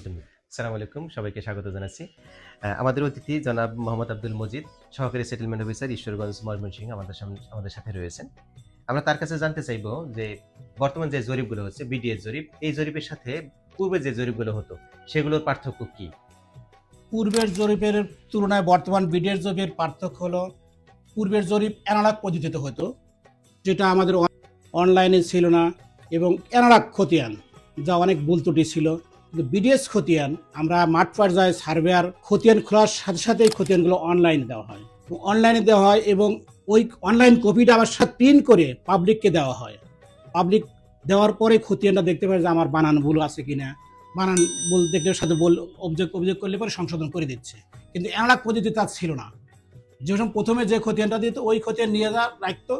নতুন। আসসালামু আলাইকুম, সবাইকে স্বাগত জানাচ্ছি। আমাদের অতিথি জনাব মোহাম্মদ আব্দুল মজিদ, সহকারী সেটেলমেন্ট অফিসার, ঈশ্বরগঞ্জ, ময়মনসিংহ আমাদের সাথে রয়েছেন। আমরা তার কাছে জানতে চাইবো যে বর্তমান যে জরিপগুলো হচ্ছে বিডিএস জরিপ, এই জরিপের সাথে পূর্বে যে জরিপগুলো হতো সেগুলোর পার্থক্য কি? পূর্বের জরিপের তুলনায় বর্তমান বিডিএস জরিপের পার্থক্য হলো, পূর্বের জরিপ অ্যানালগ পদ্ধতিতে হতো, যেটা আমাদের অনলাইনে ছিল না, এবং অ্যানালগ খতিয়ান যা অনেক ভুল ত্রুটি ছিল। কিন্তু বিডিএস খতিয়ান আমরা মাঠ পর্যায়ে সার্ভেয়ার খতিয়ান খোলার সাথে সাথে খতিয়ানগুলো অনলাইনে দেওয়া হয়, এবং ওই অনলাইন কপিটা আবার সাথে প্রিন্ট করে পাবলিককে দেওয়া হয়। পাবলিক দেওয়ার পরে খতিয়ানটা দেখতে পারে যে আমার বানান ভুল আছে কিনা, বানান ভুল দেখলে সাথে অভিযোগ করলে পরে সংশোধন করে দিচ্ছে। কিন্তু অ্যানালগ পদ্ধতি তা ছিল না। যেরকম প্রথমে যে খতিয়ানটা দিত ওই খতিয়ান নিয়ে রাখতো,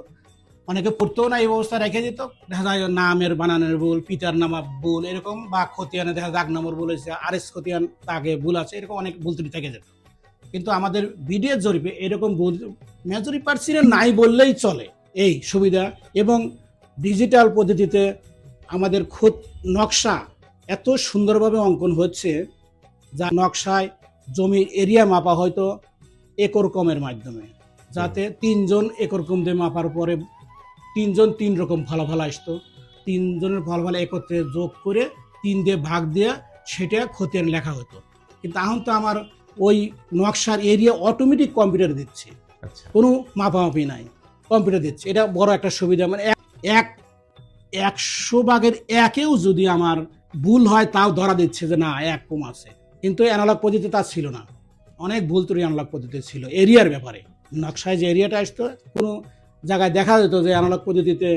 অনেকে পড়তেও না, এই অবস্থা রেখে দিত। দেখা যায় নামের বানানের ভুল, পিতার নামা ভুল, এরকম, বা খতিয়ানে দেখা দাগ নম্বর ভুল হয়েছে, আরএস খতিয়ান তাকে ভুল আছে, এরকম অনেক ভুল ত্রুটি থেকে যেত। কিন্তু আমাদের বিডিএস জরিপে এরকম ভুল মেজরিটি নাই বললেই চলে, এই সুবিধা। এবং ডিজিটাল পদ্ধতিতে আমাদের নকশা এত সুন্দরভাবে অঙ্কন হচ্ছে, যা নকশায় জমির এরিয়া মাপা হয়তো একর কমের মাধ্যমে, যাতে 3 জন একর কম দিয়ে মাপার পরে 3 জন 3 রকম ফলাফল আসতো। 3 জনের ফলাফল একত্রে যোগ করে 3 দিয়ে ভাগ দিয়ে সেটা খতিয়ান লেখা হতো। কিন্তু এখন তো আমার ওই নকশার এরিয়া অটোমেটিক কম্পিউটার দিচ্ছে, কোনো মাপামাপি নাই, কম্পিউটার দিচ্ছে। এটা বড় একটা সুবিধা। মানে 100 ভাগের 1-এও যদি আমার ভুল হয় তাও ধরা দিচ্ছে যে না 1 কম আছে। কিন্তু অ্যানালগ পদ্ধতিতে তা ছিল না, অনেক ভুল ত্রুটি অ্যানালগ পদ্ধতিতে ছিল এরিয়ার ব্যাপারে। নকশায় যে এরিয়াটা আসতো, কোনো জায়গায় দেখা যেত যে অ্যানালগ পদ্ধতিতে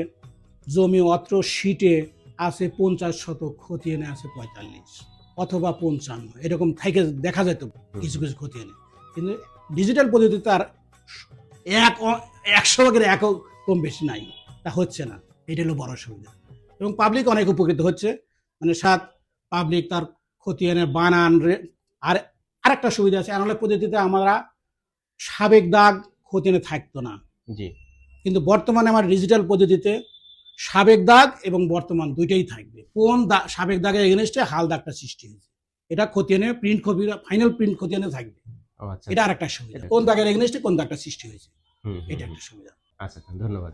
জমি অত্র শীটে আছে 50 শতক, খতিয়ানে আছে 45 অথবা 55, এরকম থেকে দেখা যেত কিছু কিছু খতিয়ানে। কিন্তু ডিজিটাল পদ্ধতিতে তার 100 ভাগের 1-ও কম বেশি নাই, তা হচ্ছে না। এটা হলো বড় সুবিধা। এবং পাবলিক অনেক উপকৃত হচ্ছে, মানে পাবলিক তার খতিয়ানের বানান। আর আরেকটা সুবিধা আছে, অ্যানালগ পদ্ধতিতে আমরা সাবেক দাগ খতিয়ানে থাকতো না, জি। কিন্তু বর্তমানে আমার ডিজিটাল পদ্ধতিতে সাবেক দাগ এবং বর্তমান দুইটাই থাকবে। কোন সাবেক দাগের এগেনস্টে হাল দাগটা সৃষ্টি হয়েছে, এটা খতিয়ানে প্রিন্ট কপি, ফাইনাল প্রিন্ট খতিয়ানে থাকবে। এটা আরেকটা সুবিধা, কোন দাগের এগেনস্টে কোন দাগটা সৃষ্টি হয়েছে, এটা একটা সুবিধা। আচ্ছা, ধন্যবাদ।